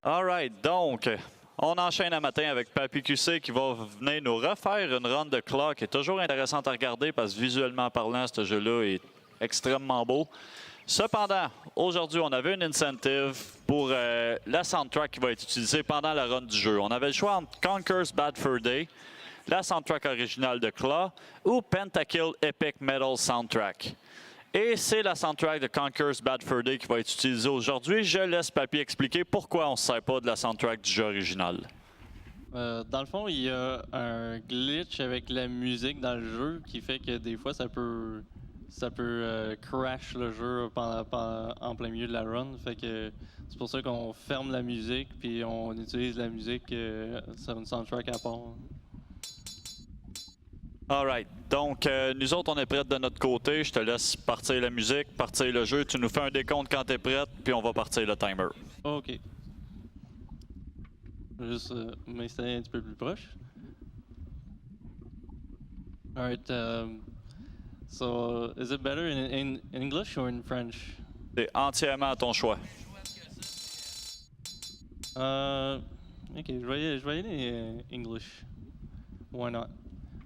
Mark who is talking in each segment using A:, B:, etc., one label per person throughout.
A: Alright, donc, on enchaîne un matin avec Papy QC qui va venir nous refaire une run de Claw qui est toujours intéressante à regarder parce que visuellement parlant, ce jeu-là est extrêmement beau. Cependant, aujourd'hui, on avait une incentive pour la soundtrack qui va être utilisée pendant la run du jeu. On avait le choix entre Conker's Bad Fur Day, la soundtrack originale de Claw, ou Pentakill Epic Metal Soundtrack. Et c'est la soundtrack de Conker's Bad Fur Day qui va être utilisée aujourd'hui. Je laisse Papy expliquer pourquoi on ne se sert pas de la soundtrack du jeu original.
B: Dans le fond, il y a un glitch avec la musique dans le jeu qui fait que des fois ça peut crash le jeu en plein milieu de la run. Fait que c'est pour ça qu'on ferme la musique puis on utilise la musique sur une soundtrack à part.
A: Alright, donc nous autres on est prêts de notre côté. Je te laisse partir la musique, partir le jeu. Tu nous fais un décompte quand tu es prête, puis on va partir le timer.
B: Ok. Juste m'installer un petit peu plus proche. Alright. So, is it better in English or in French?
A: C'est entièrement à ton choix.
B: Ok, je vais y aller English. Why not?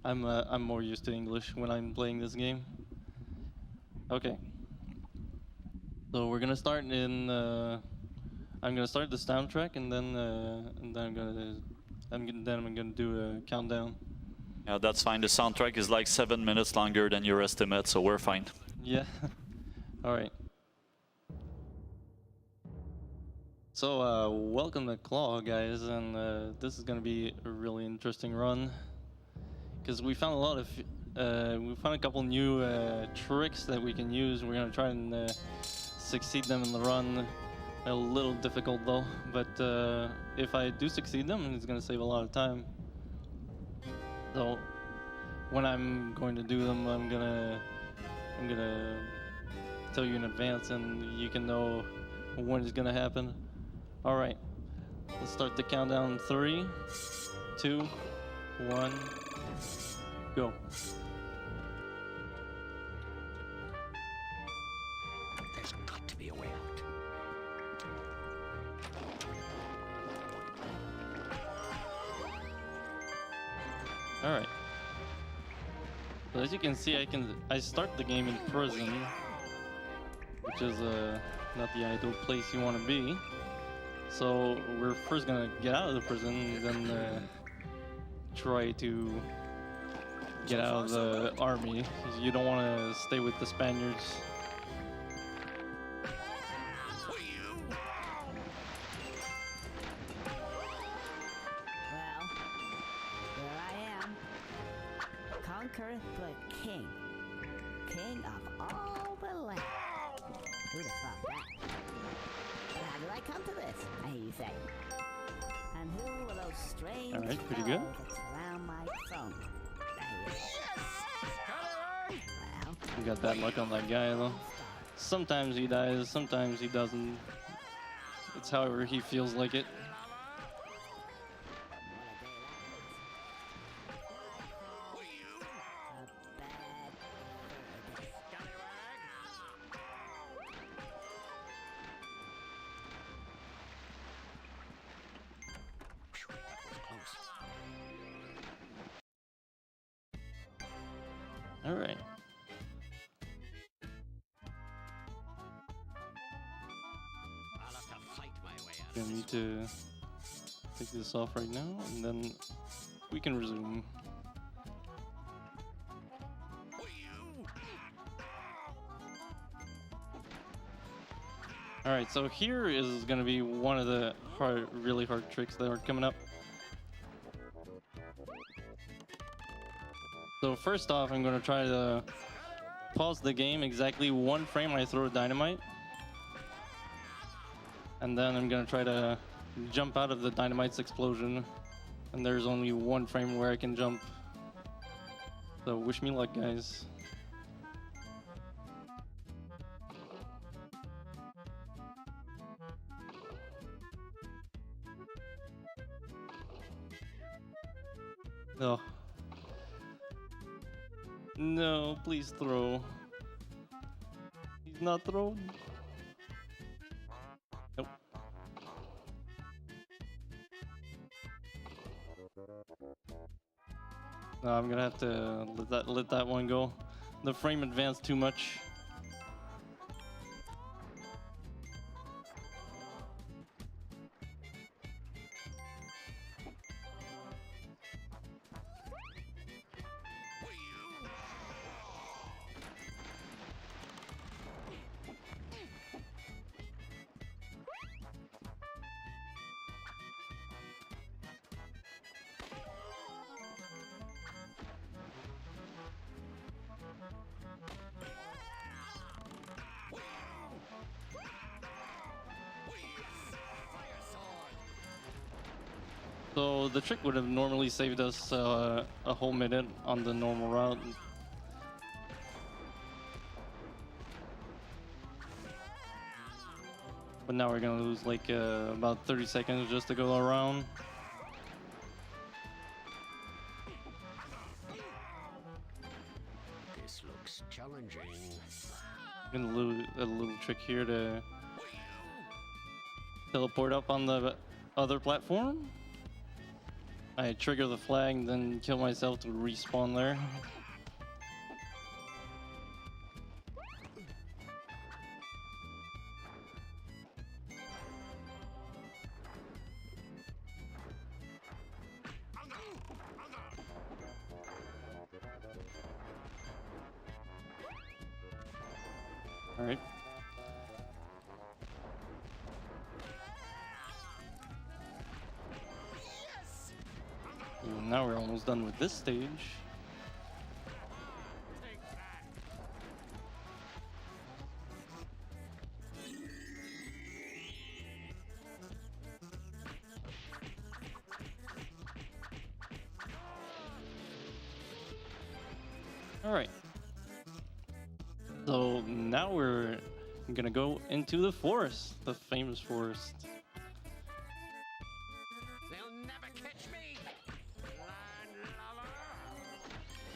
B: I'm more used to English when I'm playing this game. Okay. So we're gonna start in. I'm gonna start the soundtrack and then I'm gonna do a countdown.
A: Yeah, that's fine. The soundtrack is like 7 minutes longer than your estimate, so we're fine.
B: Yeah. All right. So welcome to Claw, guys, and this is gonna be a really interesting run. Because we found a couple new tricks that we can use. We're gonna try and succeed them in the run. A little difficult though, but if I do succeed them, it's gonna save a lot of time. So when I'm going to do them, I'm gonna tell you in advance, and you can know when it's gonna happen. All right, let's start the countdown. 3, 2, 1. Go.
C: There's got to be a way out.
B: All right. So as you can see, I start the game in prison, which is not the ideal place you want to be. So we're first gonna get out of the prison, then try to get out of the army. You don't want to stay with the Spaniards.
D: Well, here I am. Conqueror the king. King of all the land. Who'd have thought that? But how did I come to this, I hear you say? And who were those strange
B: Alright, pretty good.
D: fellows that surround my throne? Well,
B: We got that luck on that guy though. Sometimes he dies, sometimes he doesn't. It's however he feels like it.
D: what a day that is. A bad
B: All right.
C: I'll have to fight my way out
B: Gonna
C: of
B: need to take this off right now, and then we can resume. All right, so here is gonna be one of the really hard tricks that are coming up. So first off, I'm gonna try to pause the game exactly 1 frame I throw dynamite. And then I'm gonna try to jump out of the dynamite's explosion. And there's only 1 frame where I can jump. So wish me luck, guys. No. No, please throw. He's not thrown. Nope. No, I'm gonna have to let that one go. The frame advanced too much. So the trick would have normally saved us a whole minute on the normal route. But now we're gonna lose like about 30 seconds just to go around.
C: This looks challenging.
B: I'm gonna lose a little trick here to teleport up on the other platform. I trigger the flag, then kill myself to respawn there. All right. Now we're almost done with this stage. All right. So now we're gonna go into the forest, the famous forest.
C: They'll never catch me! Land lover! Land lover!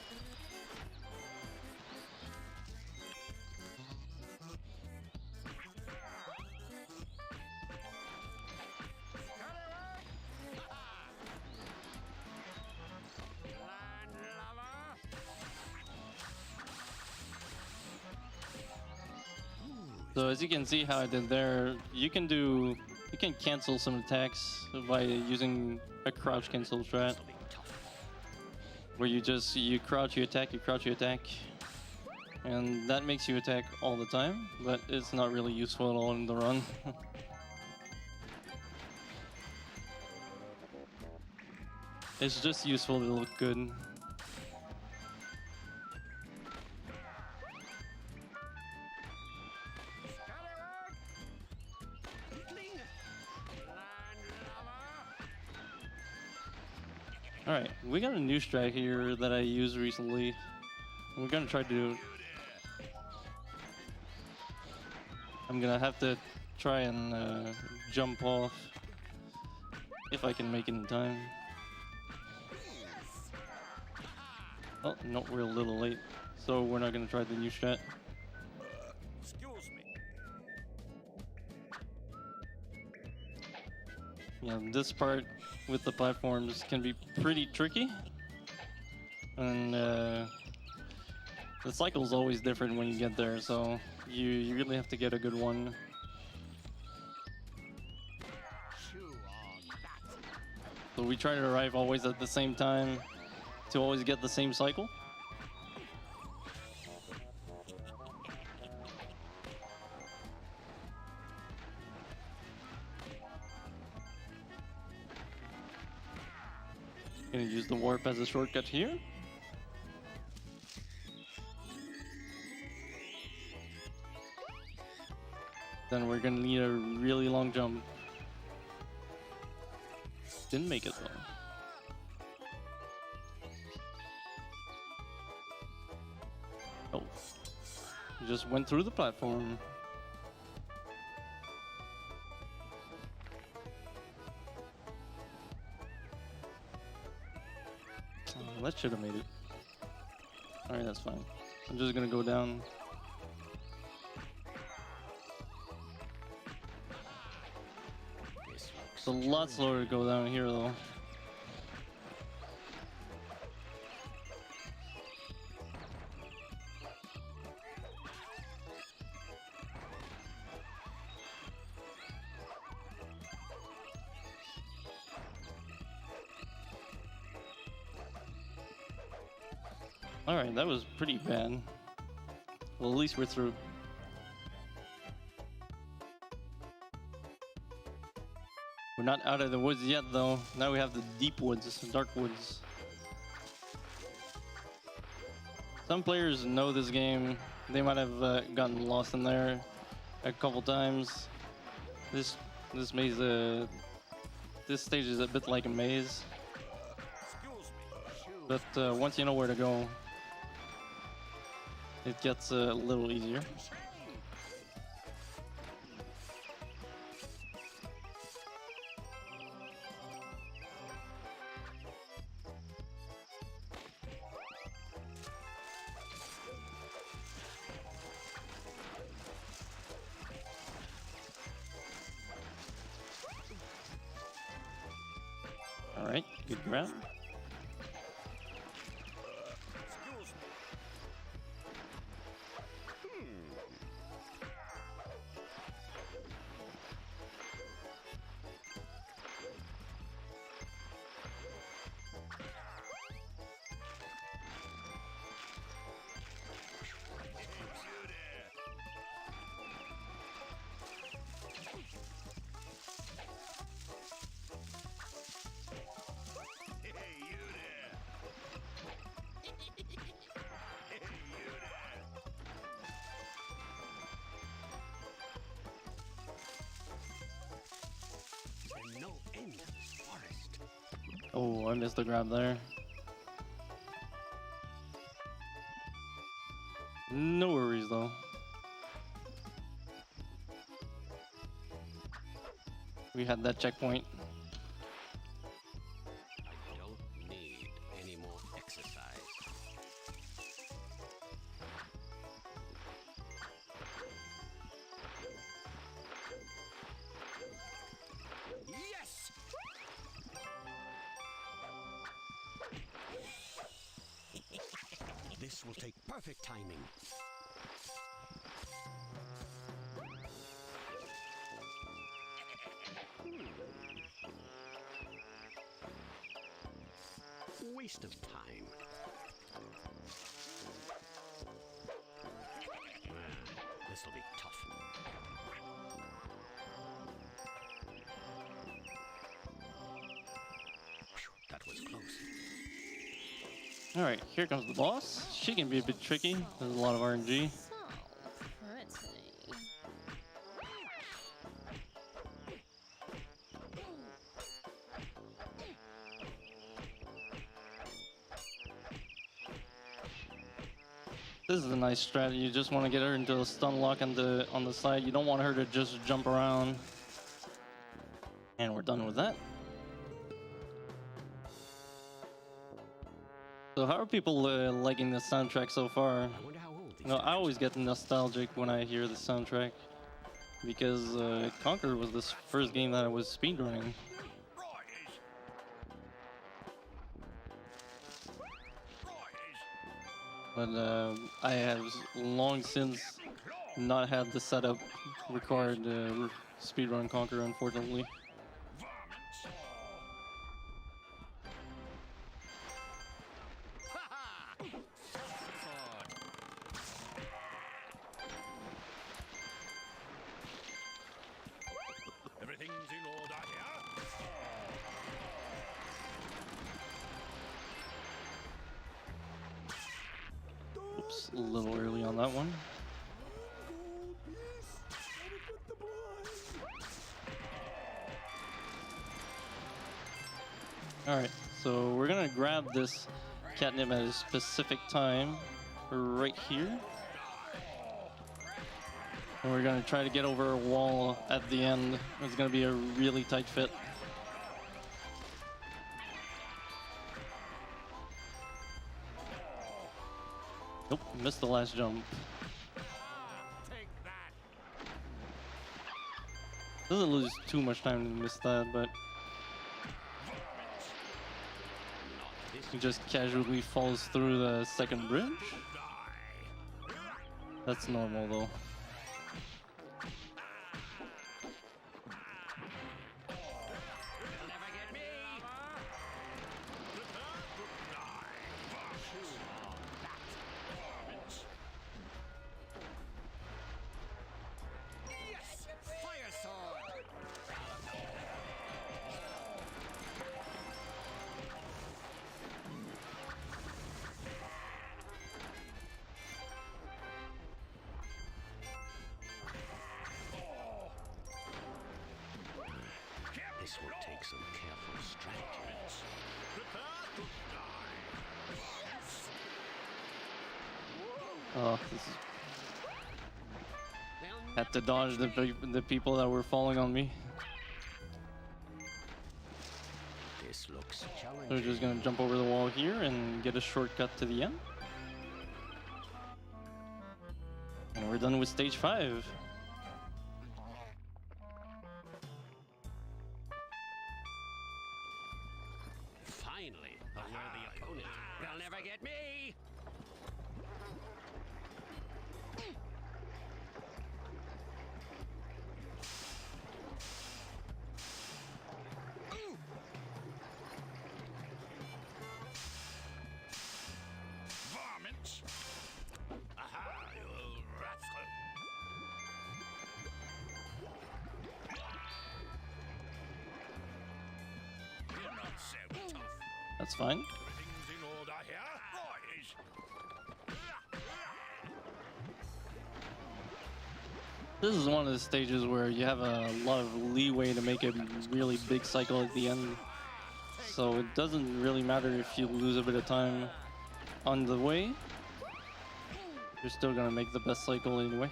B: So as you can see how I did there, you can cancel some attacks by using a crouch cancel strat,
C: This'll be tough.
B: where you crouch, you attack, and that makes you attack all the time, but it's not really useful at all in the run. It's just useful to look good. Alright, we got a new strat here that I used recently. We're gonna try to do. I'm gonna have to try and jump off if I can make it in time. Oh, no, we're a little late, so we're not gonna try the new strat.
C: Excuse me.
B: Yeah, this part with the platforms can be pretty tricky, and the cycle's always different when you get there, so you really have to get a good one.
C: Chew on that.
B: So we try to arrive always at the same time to always get the same cycle. Gonna use the warp as a shortcut here. Then we're gonna need a really long jump. Didn't make it though. Oh, just went through the platform. Oh, that should have made it. Alright, that's fine. I'm just gonna go down.
C: This looks
B: It's a lot slower to go down here though. Alright, that was pretty bad. Well, at least we're through. We're not out of the woods yet, though. Now we have the deep woods, dark woods. Some players know this game. They might have gotten lost in there a couple times. This maze, this stage is a bit like a maze. But once you know where to go, it gets a little easier. All right, good grab.
C: No end to this forest.
B: Oh, I missed the grab there. No worries though. We had that checkpoint.
C: I don't need any more exercise. Yes! This will take perfect timing. Waste of time. This'll be tough. Phew, that was close.
B: All right, here comes the boss. She can be a bit tricky. There's a lot of RNG.
E: So pretty.
B: This is a nice strat. You just want to get her into a stun lock on the side. You don't want her to just jump around. And we're done with that. So how are people liking the soundtrack so far?
C: I wonder how old these
B: No, I
C: guys
B: always
C: are.
B: get nostalgic when I hear the soundtrack because Conquer was the first game that I was speedrunning. But I have long since not had the setup required to speedrun Conquer, unfortunately.
C: Everything's in order here.
B: Oops, a little early on that one. Alright, so we're gonna grab this catnip at a specific time right here. And we're gonna try to get over a wall at the end. It's gonna be a really tight fit. Nope, missed the last jump.
C: Take that.
B: Doesn't lose too much time to miss that, but he just casually falls through the second bridge. That's normal though.
C: You'll never get me. This will take some careful strategy. Prepare to die.
B: Oh, this is... Had to dodge the people that were falling on me.
C: This looks
B: So
C: challenging.
B: we're just gonna jump over the wall here and get a shortcut to the end. And we're done with stage 5.
C: Finally, a worthy opponent. They'll never get me. Varmint! Aha, you rascal! You're not so tough.
B: That's fine.
C: Everything's in order here, boys.
B: This is one of the stages where you have a lot of leeway to make a really big cycle at the end. So it doesn't really matter if you lose a bit of time on the way. You're still gonna make the best cycle anyway.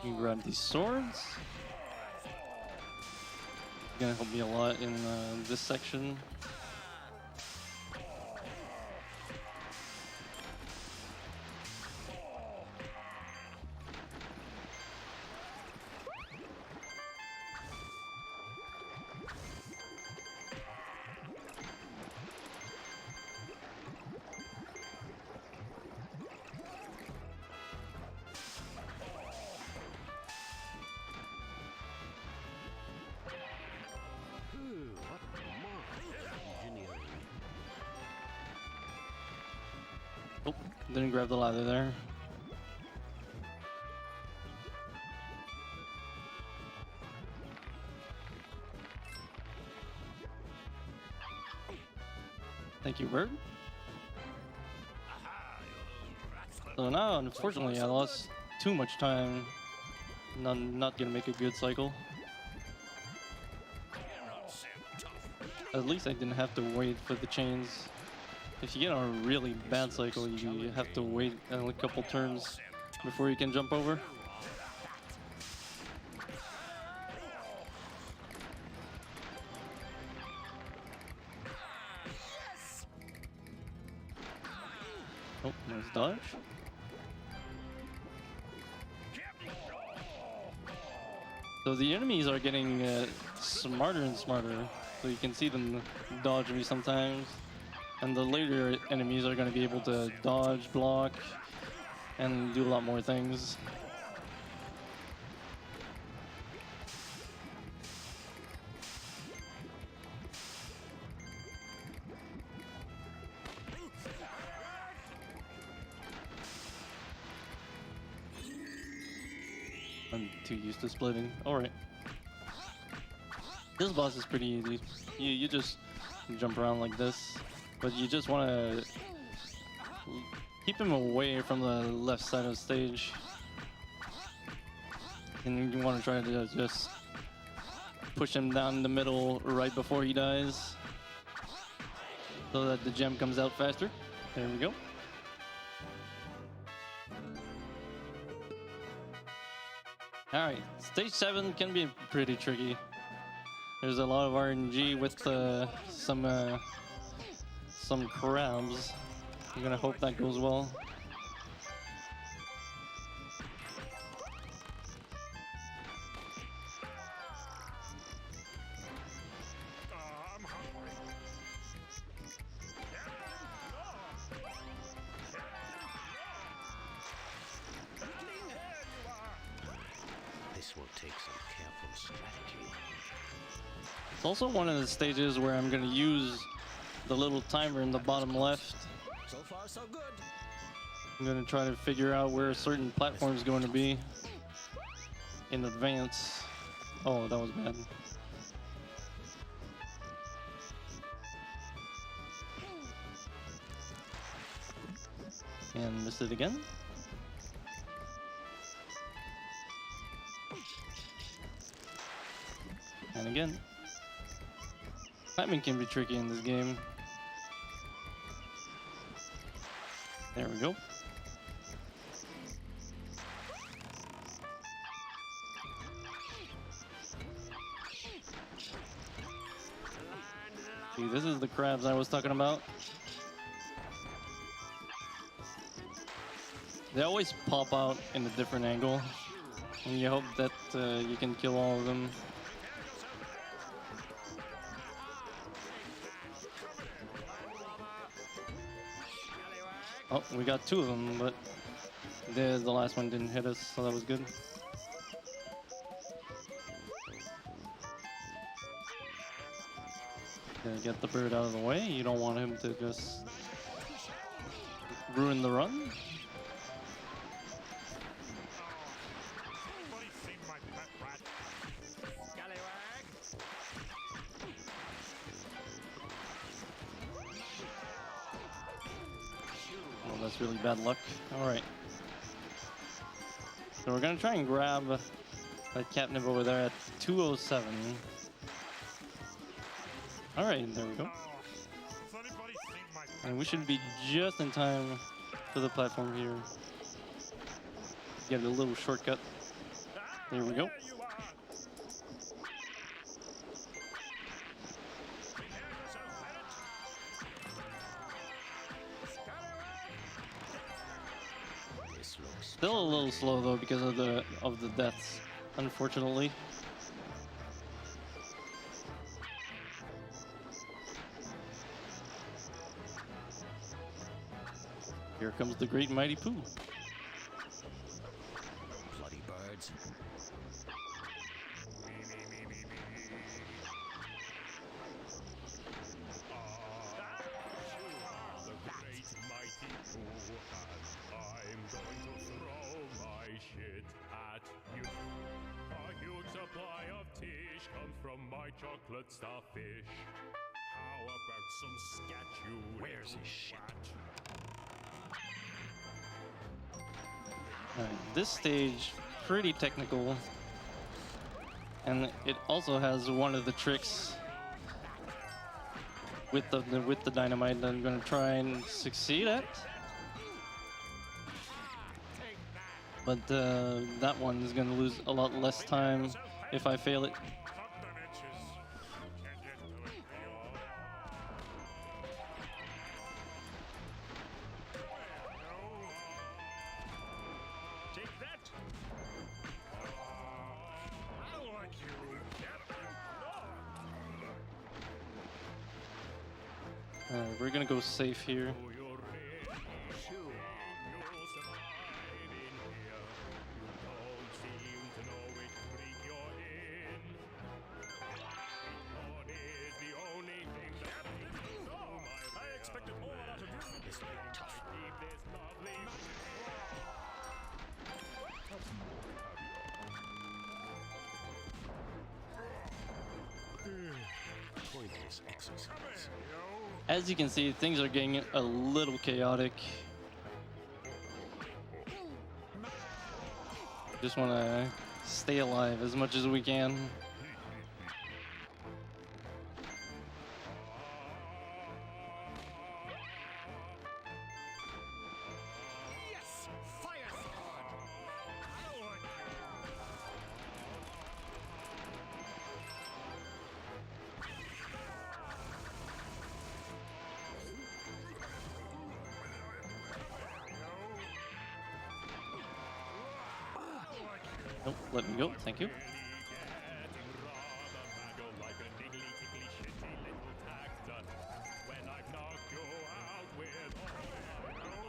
B: You grab these swords. It's gonna help me a lot in this section.
C: What marvelous engineering.
B: Oh, didn't grab the ladder there. Thank you, Bird. So now, unfortunately, I lost too much time. Not gonna make a good cycle. At least I didn't have to wait for the chains. If you get on a really bad cycle, you have to wait a couple turns before you can jump over. Oh, nice dodge. So the enemies are getting smarter and smarter. So you can see them dodge me sometimes. And the later enemies are going to be able to dodge, block, and do a lot more things. I'm too used to splitting. Alright. This boss is pretty easy. You just jump around like this, but you just want to keep him away from the left side of the stage. And you want to try to just push him down the middle right before he dies, so that the gem comes out faster. There we go. Alright, stage 7 can be pretty tricky. There's a lot of RNG with some crabs. I'm gonna hope that goes well.
C: I'm hungry. This will take some careful strategy.
B: It's also one of the stages where I'm gonna use the little timer in the bottom left.
C: So far, so good.
B: I'm gonna try to figure out where a certain platform is going to be in advance. Oh, that was bad. And missed it again. And again, climbing can be tricky in this game. There we go. See, this is the crabs I was talking about. They always pop out in a different angle, and you hope that you can kill all of them. Oh, we got 2 of them, but the last one didn't hit us, so that was good. Gonna get the bird out of the way. You don't want him to just ruin the run.
C: Anybody seen my pet rat? Scallywag!
B: Oh, that's really bad luck. All right. So we're gonna try and grab that catnip over there at 207. All right, there we go.
C: Has anybody seen my pet
B: And we should be just in time for the platform here. Get a little shortcut. There we go.
C: There you are! Prepare yourself, parrot! Scallywag!
F: This looks
B: Still a little slow though because of the deaths, unfortunately. Here comes the great mighty Pooh.
F: bloody birds.
C: The great mighty Pooh, and I'm going to throw my shit at you. A huge supply of tish comes from my chocolate starfish. How about some scat, you
F: Where's
C: little
F: his shit?
C: twat?
B: Alright, this stage, pretty technical. And it also has one of the tricks with the dynamite that I'm gonna try and succeed at. But that one is gonna lose a lot less time if I fail it.
C: Cut them inches. Can't get to it. Take that! I like you, Captain.
B: Alright, we're gonna go safe here.
C: Oh, you're ready. You'll survive in here. You don't seem to know which creek you're in. One is the only thing that you know, my I expected more out of you.
F: This will be tough.
C: Keep this lovely
F: Pointless exercise.
B: As you can see, things are getting a little chaotic. Just want to stay alive as much as we can.
C: Yes! Fire sword! I like
B: Nope, let me go. Thank you.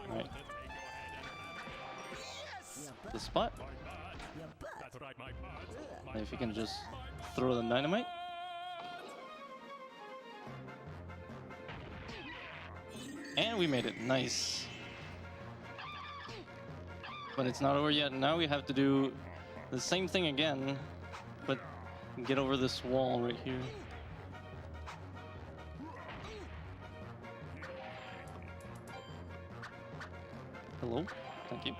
B: Alright. The spot.
D: Your butt.
C: That's right, my butt.
B: And if you can just throw the dynamite. And we made it. Nice. But it's not over yet. Now we have to do the same thing again, but get over this wall right here. Hello? Thank you.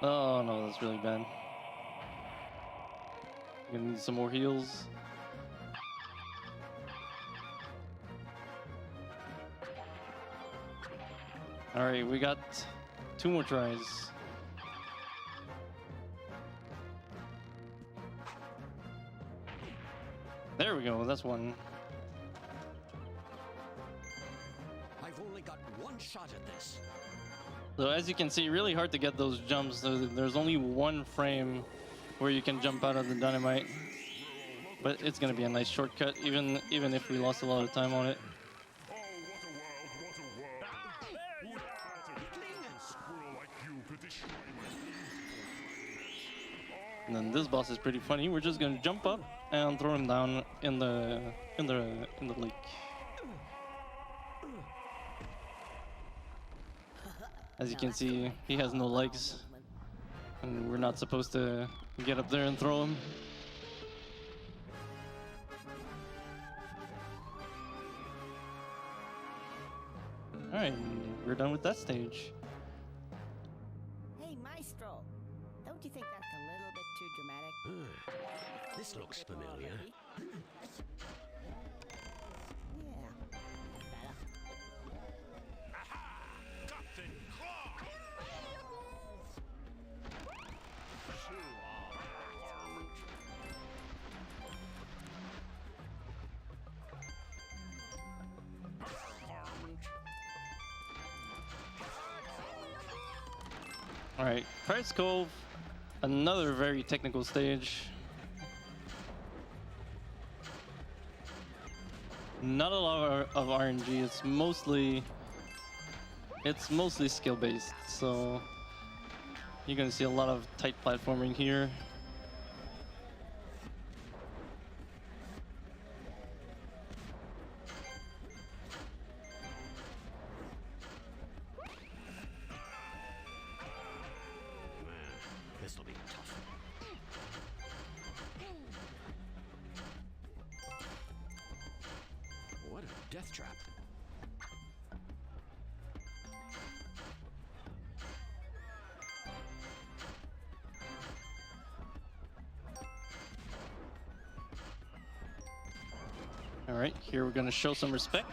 B: Oh no, that's really bad. Gonna need some more heals. Alright, we got 2 more tries. There we go, that's one.
F: I've only got one shot at this.
B: So as you can see, really hard to get those jumps. There's only one frame where you can jump out of the dynamite. But it's gonna be a nice shortcut, even if we lost a lot of time on it.
C: Oh, what a world, what a world! Would that a squirrel like you could destroy my
B: And then this boss is pretty funny. We're just gonna jump up and throw him down in the lake. As you can see, he has no legs, and we're not supposed to get up there and throw him. Alright, we're done with that stage.
D: Hey, Maestro. Don't you think that's a little bit too dramatic?
F: This looks familiar.
D: Yeah. Better.
C: Captain Claw!
B: Alright, Pirates Cove, another very technical stage. Not a lot of RNG, it's mostly skill based, so you're gonna see a lot of tight platforming here.
F: This'll be tough. What a death trap.
B: Alright, here we're gonna show some respect.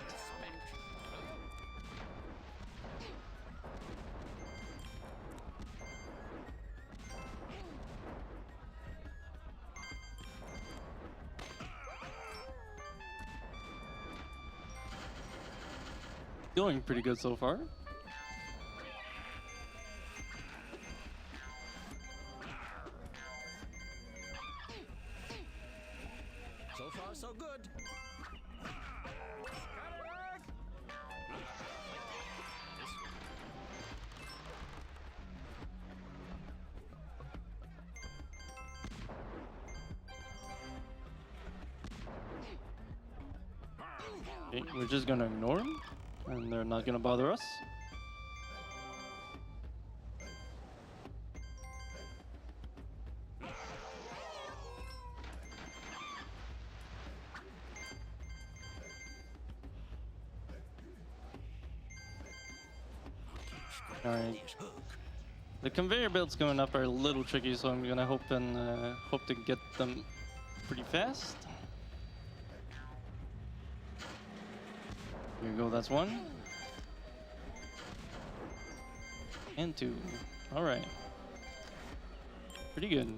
B: Going pretty good so far.
F: So far, so good.
B: Okay, we're just gonna ignore them, and they're not gonna bother us. Alright. The conveyor belts going up are a little tricky, so I'm gonna hope to get them pretty fast. Here you go, that's one. And two. Alright. Pretty good.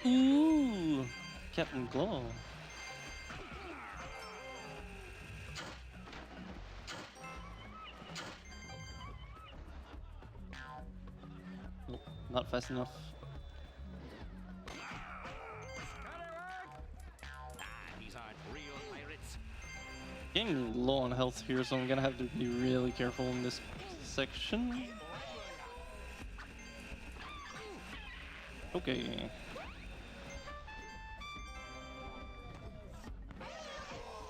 B: Ooh! Captain Claw. Nope, not fast enough.
F: These aren't real pirates.
B: Getting low on health here, so I'm gonna have to be really careful in this section. Okay.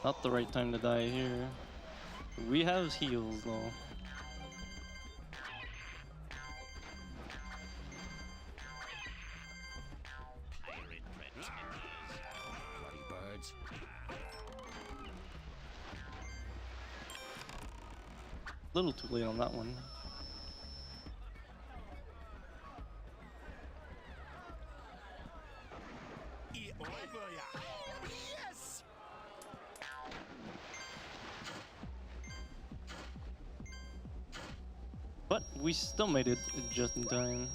B: Not the right time to die here. We have heals though.
F: Pirate pretenders. Bloody birds. words.
B: Little too late on that one.
F: Yes!
B: But we still made it just in time.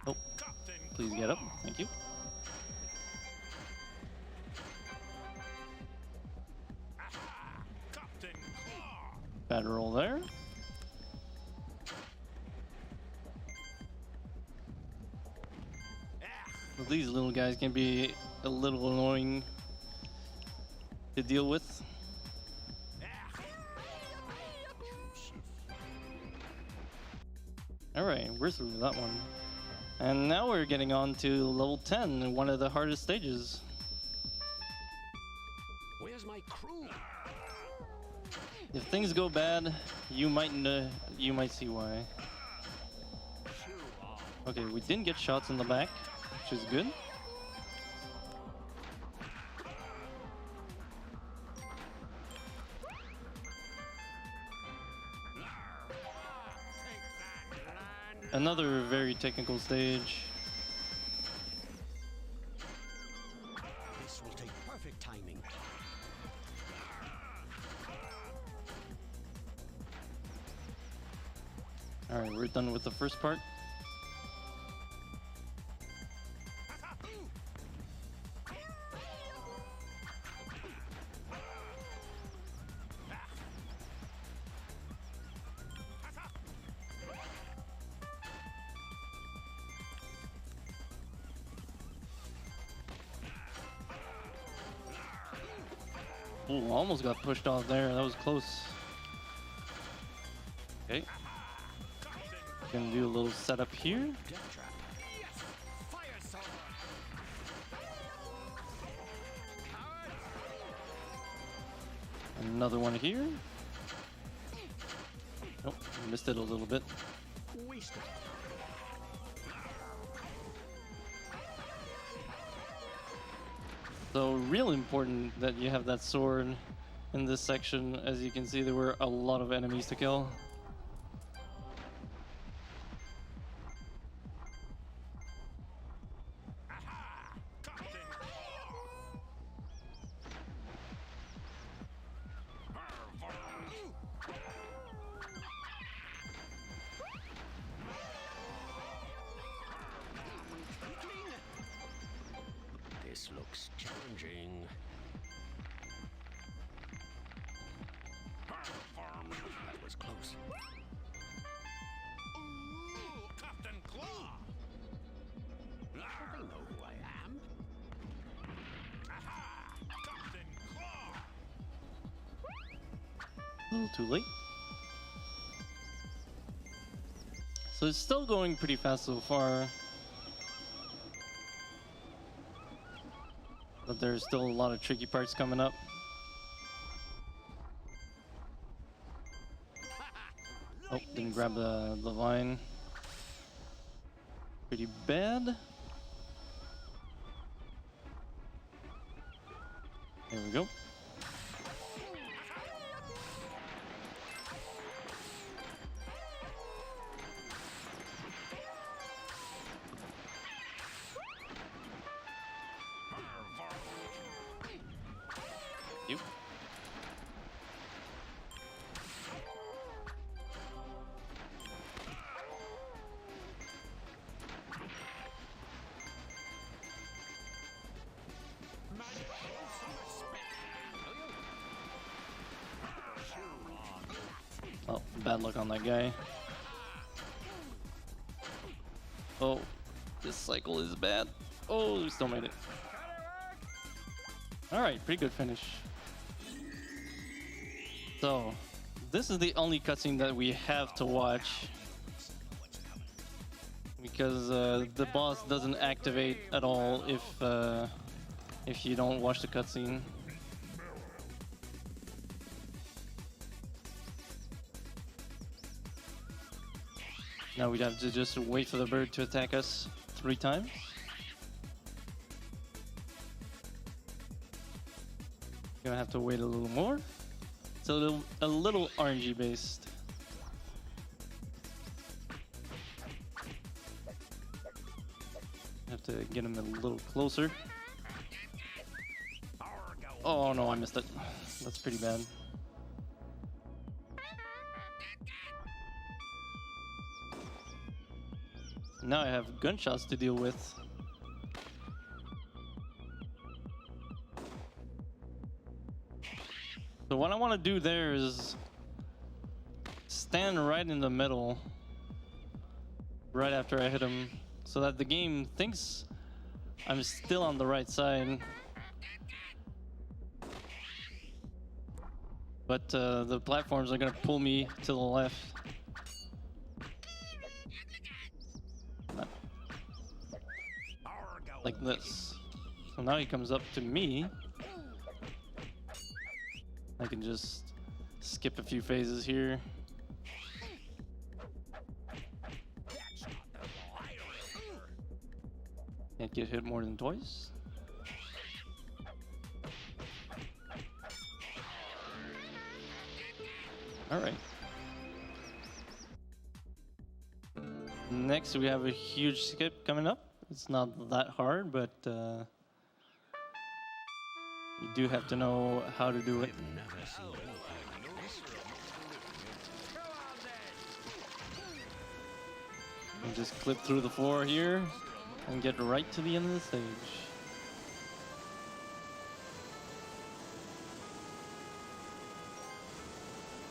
B: Oh, please get up. Thank you. Bad roll there. Well, these little guys can be a little annoying to deal with. Alright, we're through that one. And now we're getting on to level 10, one of the hardest stages.
F: Where's my crew?
B: If things go bad, you might see why. Okay, we didn't get shots in the back, which is good. Another very technical stage.
F: This will take perfect timing.
B: Alright, we're done with the first part. Ooh, almost got pushed off there. That was close. Okay. Gonna do a little setup here.
F: Death trap. Yes! Fire sword!
B: Another one here. Nope, missed it a little bit.
F: Wasted.
B: So real important that you have that sword in this section. As you can see, there were a lot of enemies to kill.
F: This looks challenging. That was close. Ooh, Captain Claw! They know who I am. Aha! Captain Claw!
B: A little too late. So it's still going pretty fast so far. But there's still a lot of tricky parts coming up. Oh, didn't grab the line. Pretty bad. There we go. You. Oh, bad luck on that guy. Oh, this cycle is bad. Oh, we still made it. Alright, pretty good finish. So, this is the only cutscene that we have to watch. Because the boss doesn't activate at all if you don't watch the cutscene. Now we'd have to just wait for the bird to attack us 3 times. Gonna have to wait a little more. It's a little RNG based. Have to get him a little closer. Oh no, I missed it. That's pretty bad. Now I have gunshots to deal with. So what I want to do there is stand right in the middle right after I hit him so that the game thinks I'm still on the right side. But the platforms are going to pull me to the left. Like this. So now he comes up to me. I can just skip a few phases here. Can't get hit more than twice. All right. Next, we have a huge skip coming up. It's not that hard, but you do have to know how to do it. And just clip through the floor here and get right to the end of the stage.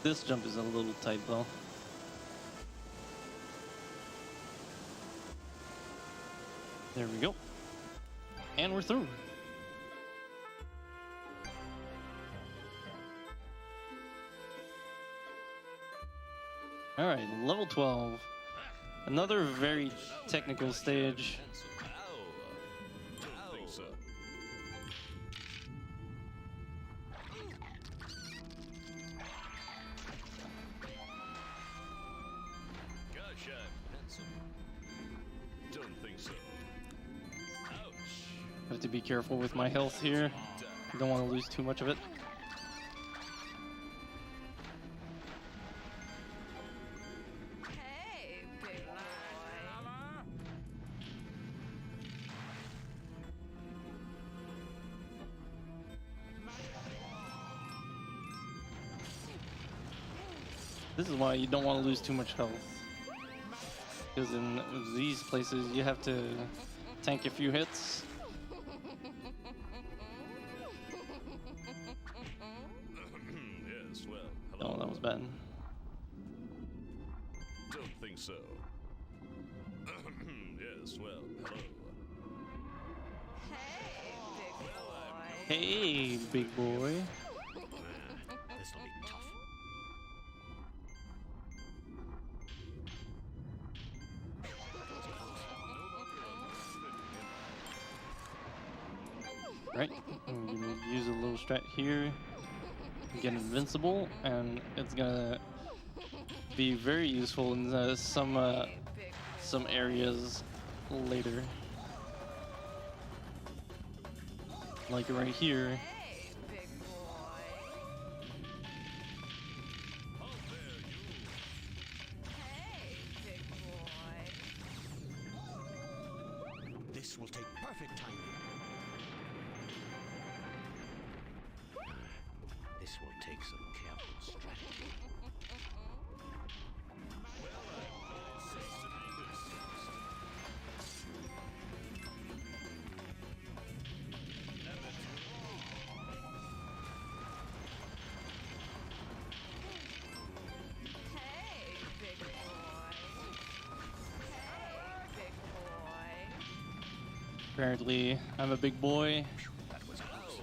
B: This jump is a little tight though. There we go. And we're through. All right, level 12. Another very technical stage. I have to be careful with my health here. Don't want to lose too much of it.
E: Hey, big boy.
B: This is why you don't want to lose too much health. Because in these places you have to tank a few hits.
C: Yes, well,
B: Oh,
C: hello.
B: that was bad.
C: Don't think so. Yes, well, hello.
E: Hey, big boy.
B: Hey, big boy.
F: This'll be tough.
B: Right, I'm gonna use a little strat here. Get invincible, and it's gonna be very useful in some areas later. Like right here.
E: Hey, big boy. Hey, big boy.
F: This will take perfect timing. This will take some careful strategy.
E: Hey, big boy. Hey, big boy.
B: Apparently, I'm a big boy.
F: That was close.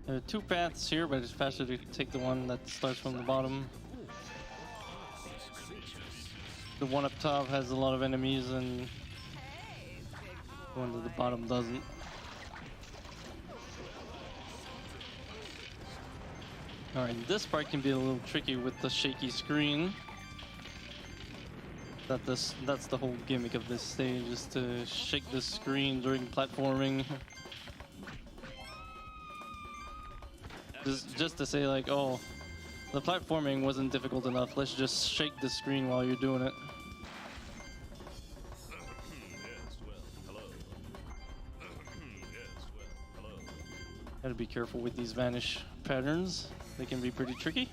B: There are two paths here, but it's faster to take the one that starts from the bottom. The one up top has a lot of enemies, and
E: Hey, big
B: the one
E: boy.
B: to the bottom doesn't. Alright, this part can be a little tricky with the shaky screen. That's the whole gimmick of this stage, is to shake the screen during platforming. Just to say like, oh, the platforming wasn't difficult enough, let's just shake the screen while you're doing it.
C: Yes, well, hello. Yes, well, hello.
B: Gotta be careful with these vanish patterns. They can be pretty tricky.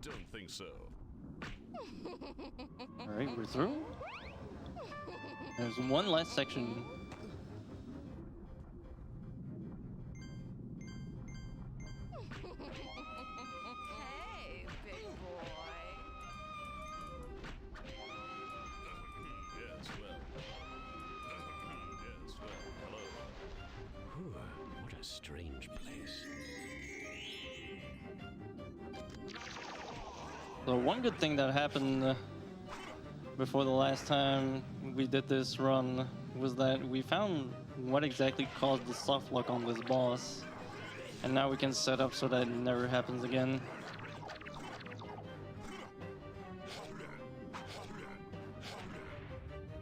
C: Don't think so.
B: Alright, we're through. There's one last section.
E: Hey, big boy.
C: Yes, well. Yes, well, hello. Whew, what a strange place.
B: So one good thing that happened before the last time we did this run was that we found what exactly caused the soft lock on this boss. And now we can set up so that it never happens again.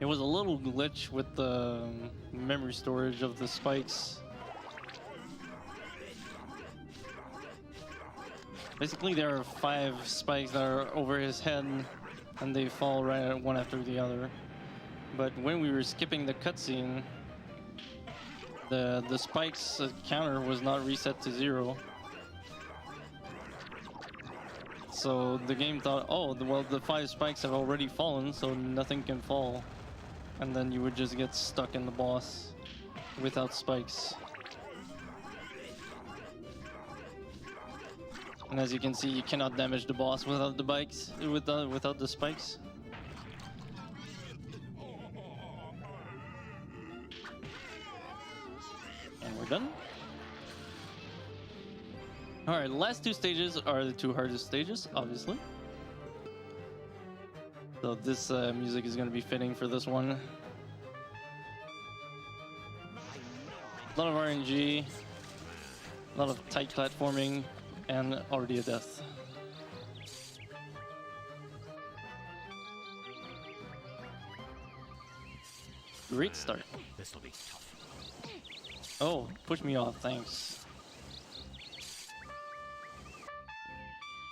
B: It was a little glitch with the memory storage of the spikes. Basically, there are 5 spikes that are over his head, and they fall right one after the other. But when we were skipping the cutscene, the spikes counter was not reset to 0. So the game thought, oh, well, the 5 spikes have already fallen, so nothing can fall. And then you would just get stuck in the boss without spikes. And as you can see, you cannot damage the boss without the bikes, without the spikes. And we're done. All right, last 2 stages are the 2 hardest stages, obviously. So this music is going to be fitting for this one. A lot of RNG, a lot of tight platforming, and already a death. Great start.
F: This'll be tough.
B: Oh, push me off, thanks.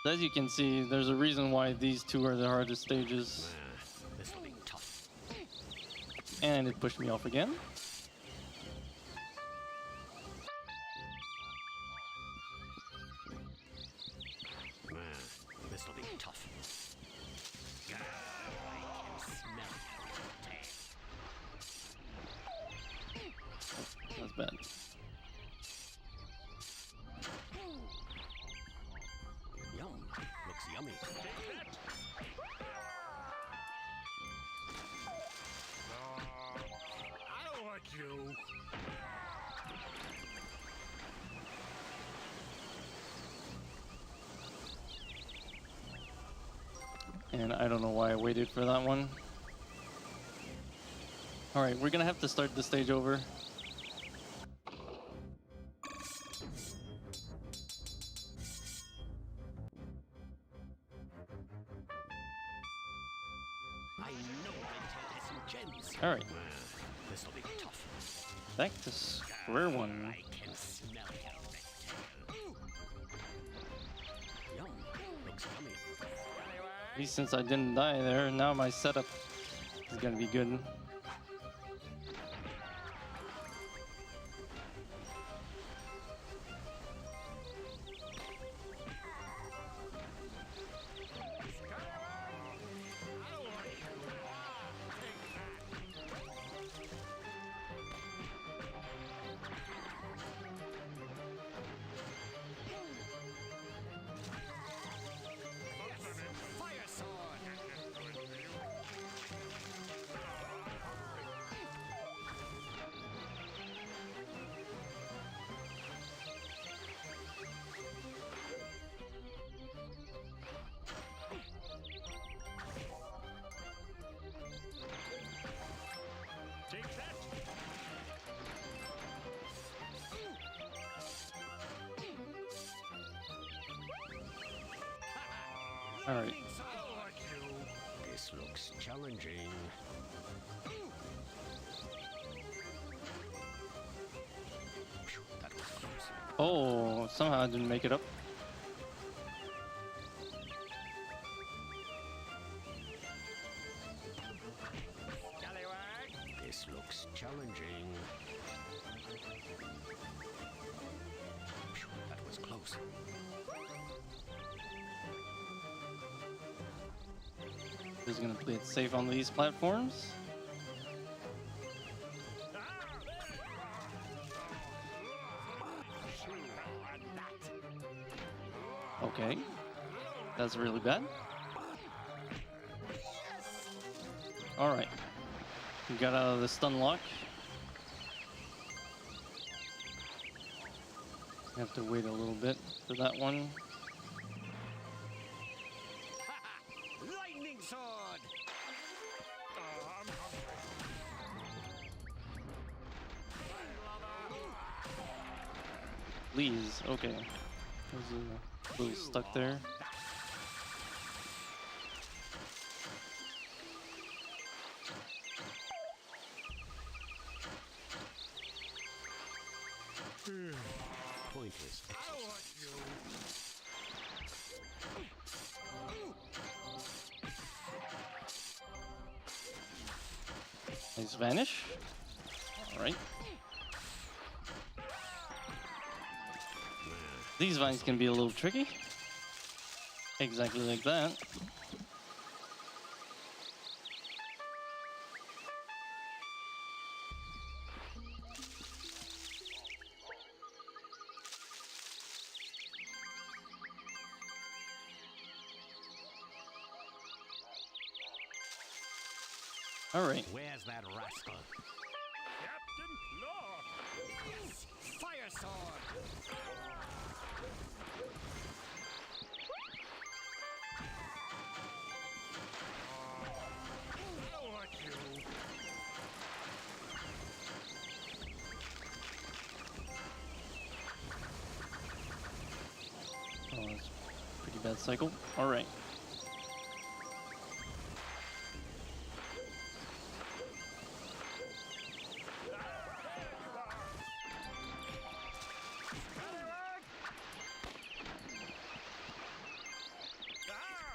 B: As you can see, there's a reason why these 2 are the hardest stages.
F: This'll be tough.
B: And it pushed me off again.
F: This'll be tough. I can smell it.
B: That's bad.
F: Yum. Looks yummy.
C: I don't like you.
B: And I don't know why I waited for that one. Alright, we're gonna have to start the stage over.
F: I know iridescent gems.
B: Alright,
F: This'll be tough.
B: back to square one.
F: I can smell your red tail. Yum. Looks yummy.
B: At least since I didn't die there, now my setup is gonna be good.
F: Fire sword.
B: All right.
F: This looks challenging. Phew, that was close.
B: Oh, somehow I didn't make it up.
F: This looks challenging. Phew, that was close.
B: Just gonna play it safe on these platforms. Okay, that's really bad. All right, we got out of the stun lock. Have to wait a little bit for that one.
F: Lightning sword! Oh, I'm hungry.
B: Please, okay. There's a little stuck there.
F: Pointless.
C: I want you.
B: Nice vanish. All right. These vines can be a little tricky. Exactly like that. All right.
F: Where's that rascal?
C: Captain Claw.
F: Yes! Fire sword!
C: I want you.
B: Oh, that's a pretty bad cycle. All right.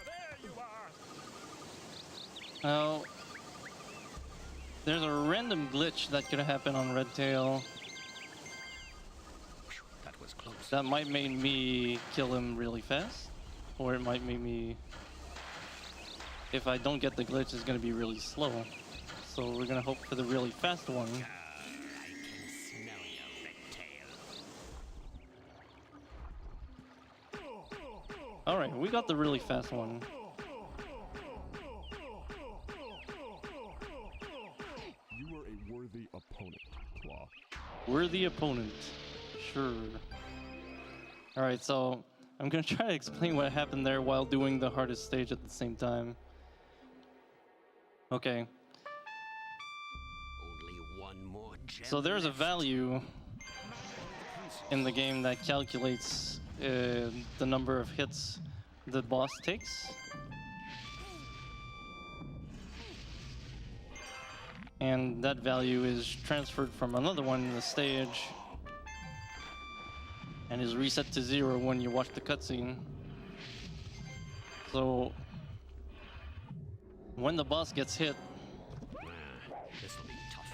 C: There you are.
B: Now, there's a random glitch that could happen on Red Tail
F: Phew, that was close.
B: that might make me kill him really fast, or it might make me, if I don't get the glitch, it's gonna be really slow. So we're gonna hope for the really fast one.
F: I can smell your red tail.
B: All right, we got the really fast one.
C: You were a worthy opponent, Claw.
B: Worthy opponent. Sure. All right, so I'm gonna try to explain what happened there while doing the hardest stage at the same time. Okay,
F: Only one more gem
B: so there's a
F: left.
B: value in the game that calculates the number of hits the boss takes. And that value is transferred from another one in the stage and is reset to 0 when you watch the cutscene. So when the boss gets hit,
F: This will be tough.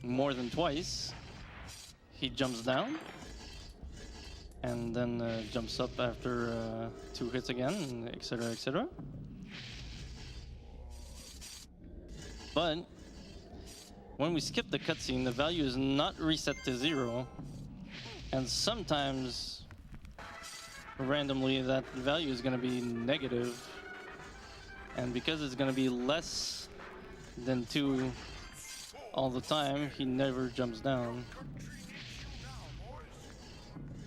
B: more than twice, he jumps down and then jumps up after 2 hits again, etc., etc. But when we skip the cutscene, the value is not reset to 0, and sometimes randomly that value is going to be negative, and because it's going to be less than 2 all the time, he never jumps down.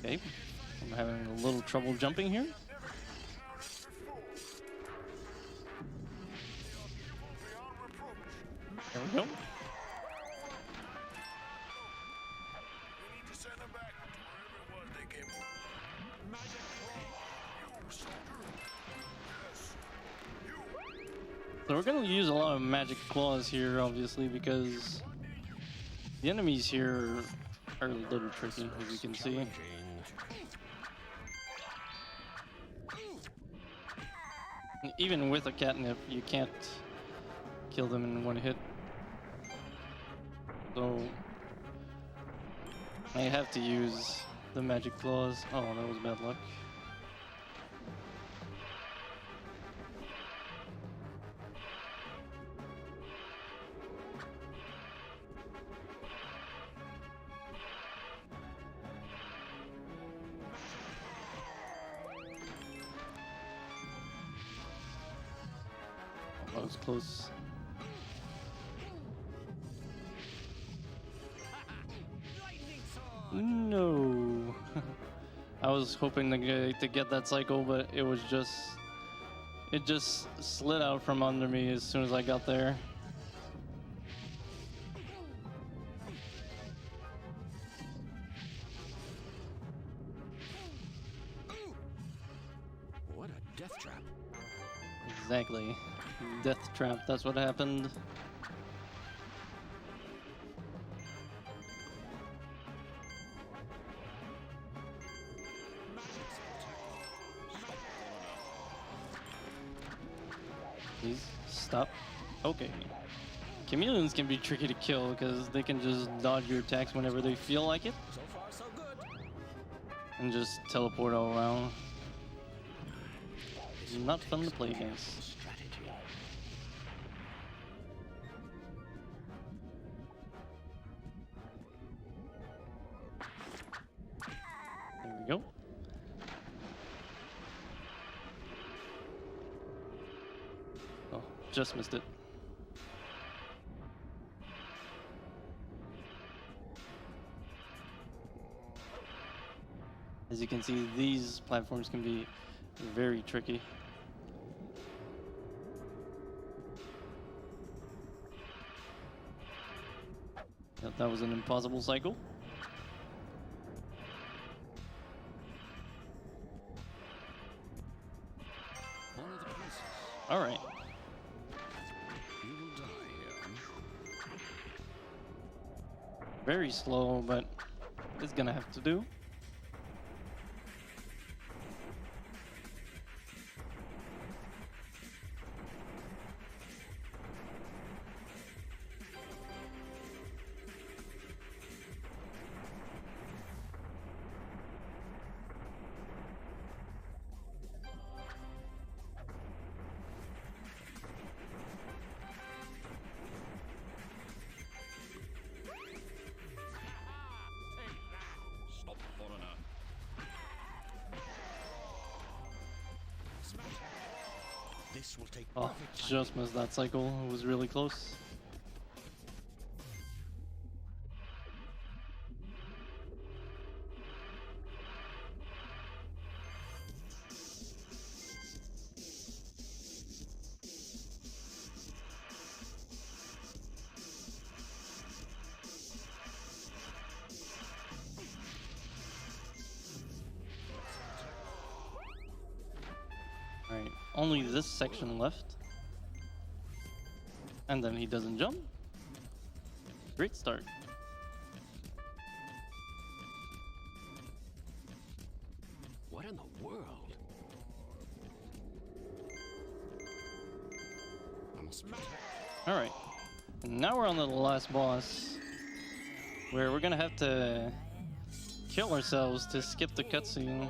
B: Okay, I'm having a little trouble jumping here. There we go.
C: We need to send them back to wherever it was they came from. Magic Claw, you
B: So we're gonna use a lot of magic claws here, obviously, because the enemies here are a little tricky, as you can see. Even with a catnip, you can't kill them in one hit. So I have to use the magic claws. Oh, that was bad luck. That was close. No. I was hoping to get that cycle, but it just slid out from under me as soon as I got there.
F: What a death trap.
B: Exactly. Death trap, that's what happened. Please stop. Okay. Chameleons can be tricky to kill because they can just dodge your attacks whenever they feel like it
F: So far, so good.
B: and just teleport all around. Not fun to play against.
F: Strategy.
B: There we go. Oh, just missed it. As you can see, these platforms can be very tricky. Yep, that was an impossible cycle.
F: One of the princes.
B: All right.
F: You will die here.
B: Very slow, but it's gonna have to do.
F: Stop, foreigner. Smash. This will take
B: Oh,
F: perfect time.
B: just missed that cycle. It was really close. Alright, only this section left. And then he doesn't jump. Great start.
F: What in the world? I must protect.
B: Alright, and now we're on to the last boss, where we're gonna have to kill ourselves to skip the cutscene,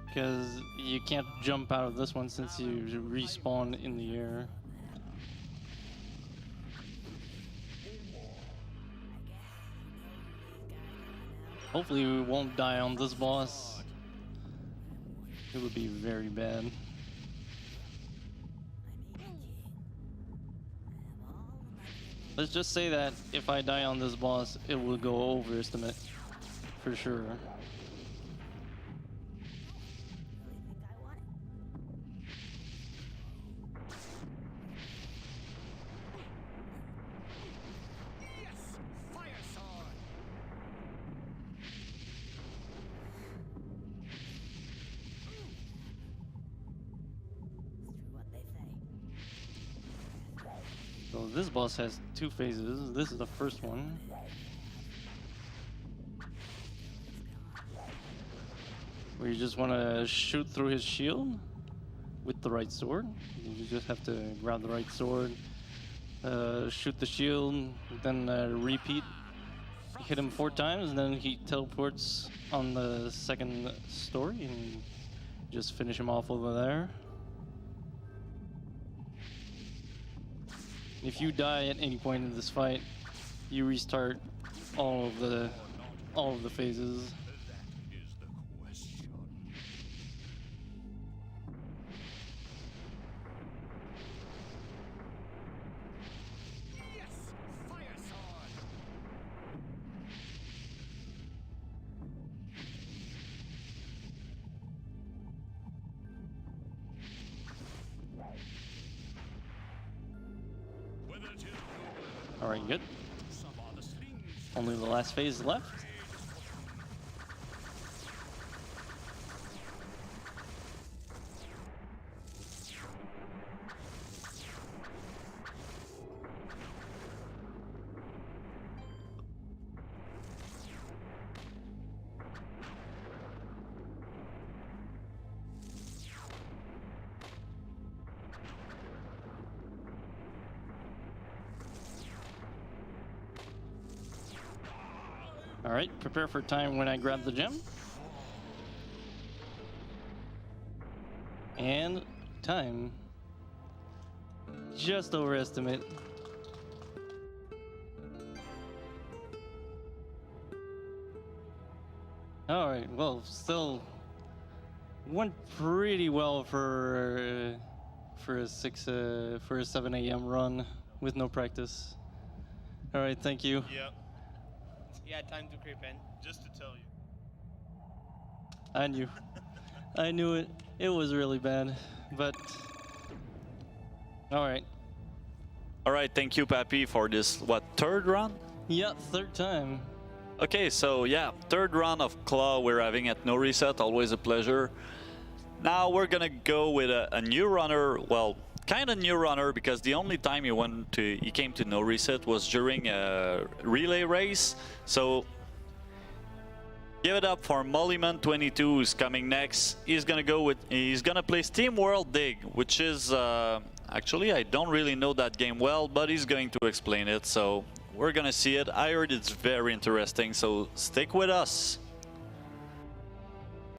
B: because you can't jump out of this one since you respawn in the air. Hopefully we won't die on this boss. It would be very bad. Let's just say that if I die on this boss, it will go over estimate for sure.
F: Yes! Fire sword!
D: It's true what they say.
B: So this boss has two phases. This is the first one. Where you just want to shoot through his shield with the right sword. You just have to grab the right sword, shoot the shield, then repeat. Hit him 4 times, and then he teleports on the second story and just finish him off over there. If you die at any point in this fight, you restart all of the phases.
F: That is the question. Yes! Fire sword! Whether it is
B: All right, good.
F: some are the slings.
B: Only the last phase left. All right, prepare for time when I grab the gem. And time. Just overestimate. All right, well, still went pretty well for a 7 a.m. run with no practice. All right, thank you.
G: Yep,
H: Yeah, time to creep in.
G: just to tell you.
B: I knew it. It was really bad, but all right.
A: All right, thank you, Pappy, for this, what, 3rd run?
B: Yeah, 3rd time.
A: Okay, so yeah, 3rd run of Claw we're having at NoReset, always a pleasure. Now we're gonna go with a new runner, well, kind of new runner, because the only time he came to NoReset was during a relay race. So give it up for Mullyman22, who's coming next. He's gonna play Steam World Dig, which is actually, I don't really know that game well, but he's going to explain it. So we're gonna see it. I heard it's very interesting, so stick with us.